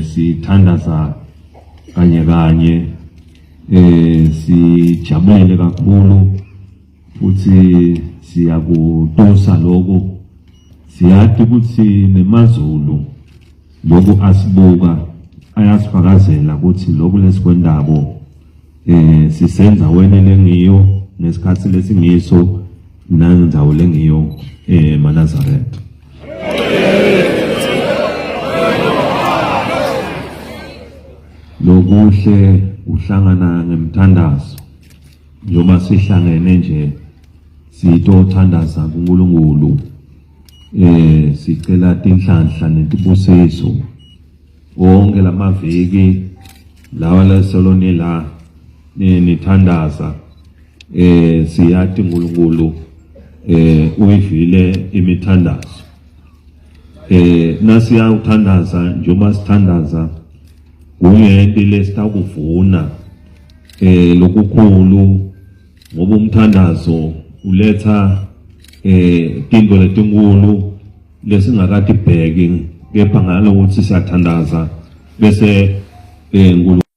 sithandaza kanye kanye sijabulele kakhulu futhi siyakudosa lokho siyathi ukuthi nemazulu lokho asibuka ayasifakazela ukuthi lokho lesikwendabo sisenza wena lengiyo nesikhathi lesingiso nanzawo lengiyo eManazaretha. Lokuhle uhlangana ngemthandazo njoba sihlangene nje sitothandaza kuNkulunkulu sicela tinhlanhla netibusiso wonke lamaviki lawa lesolone la nithandaza siyathi uNkulunkulu uyivile imithandazo nasiya uthandaza njoba sithandaza kuyento lesitakuvuna lokukhulu ngoba umthandazo uletha tinto letinkulu lesingakade ibheki kepha ngalo ukuthi siyathandaza bese uNkulunkulu